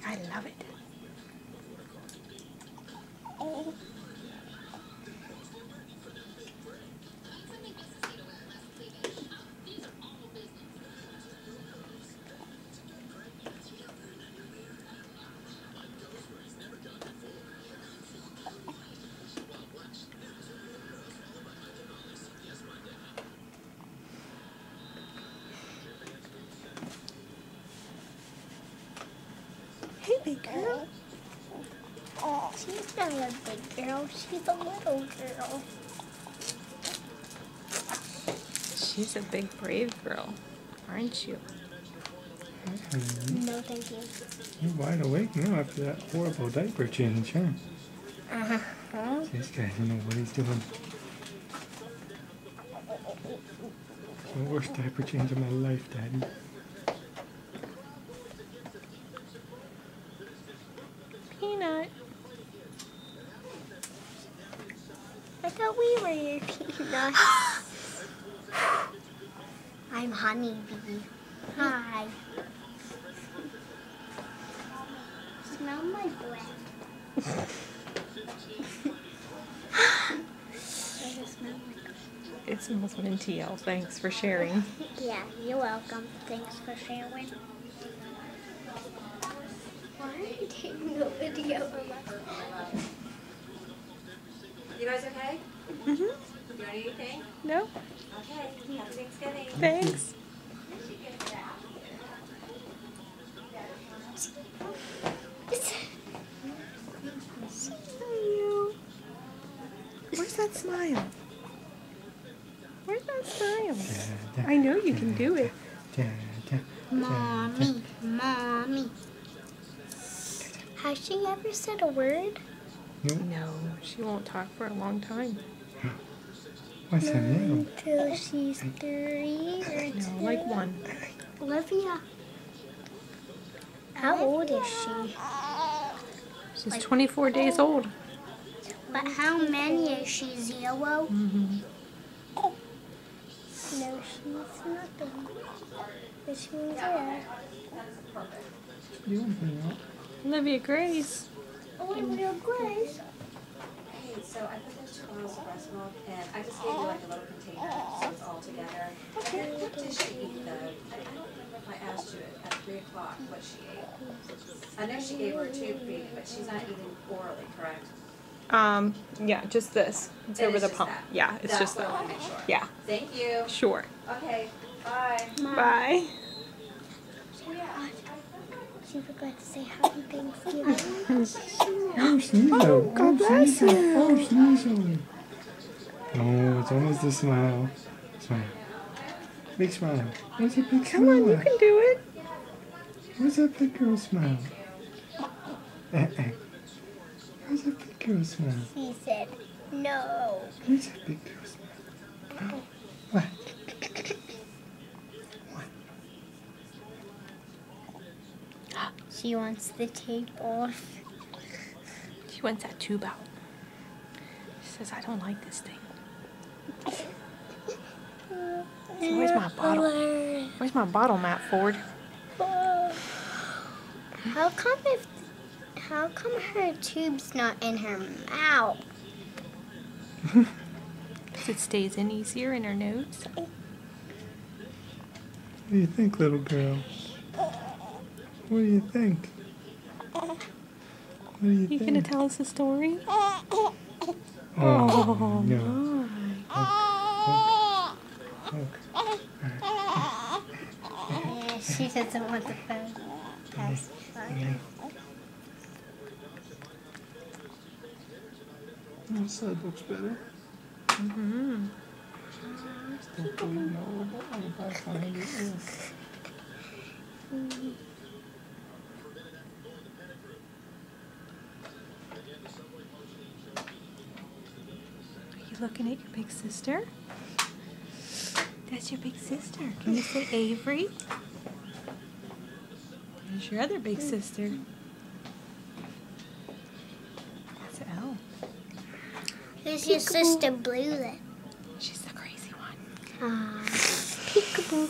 I love it. Oh. Hey, big girl. She's not a big girl. She's a little girl. She's a big, brave girl, aren't you? No, thank you. You're wide awake now after that horrible diaper change, huh? Uh-huh. This guy doesn't know what he's doing. The worst diaper change of my life, Daddy. Peanut. I thought we were your peanut. I'm Honeybee. Hi. Smell my breath. It smells minty, Elle. Thanks for sharing. Yeah, you're welcome. Thanks for sharing. Why are you taking a video of us? You guys okay? Mm-hmm. You want anything? No? Okay. Happy Thanksgiving. Thanks. Where's that smile? Where's that smile? I know you can do it. Mommy, Mommy. Has she ever said a word? No, she won't talk for a long time. What's her name? Until she's 3 or 2. No, like 1. Olivia. How old is she? She's 24 days old. But how many is she? 0? Mm-hmm. No, she's nothing. Which means yeah. Olivia Grace. Olivia Grace. Hey, so I put those 2 bottles of breast milk, and I just gave you like a little container, so it's all together. Okay. What does she eat though? I don't remember if I asked you at 3 o'clock what she ate. I know she gave her a tube feeding, but she's not eating orally, correct? Yeah, just this. It's over the just pump. that. Yeah, it's That's just what I that. want to make sure. Yeah, Thank you. sure. Okay, bye. Bye. She forgot to say Happy Thanksgiving. Oh, Sneasel. God bless you. Oh, Sneasel. Oh, it's almost a smile. Smile. Big smile. Where's a big Come smile? on, you can do it. Where's that big girl smile? Where's that big girl smile? She said no. Where's that big girl smile? What? She wants the tape off. She wants that tube out. She says, I don't like this thing. So where's my bottle? Where's my bottle, Matt Ford? How come her tube's not in her mouth? Because it stays in easier in her nose. What do you think, little girl? What do you think? What do you You think? gonna tell us a story? Oh, Oh, no. my. Yeah, she doesn't want the phone. That's fine. This side looks better. Mm-hmm. Still bleeding a little bit on the back behind your ear. Are you looking at your big sister? That's your big sister. Can you say Avery? There's your other big sister. That's Elle. Who's your sister Blue then? She's the crazy one. Peekaboo.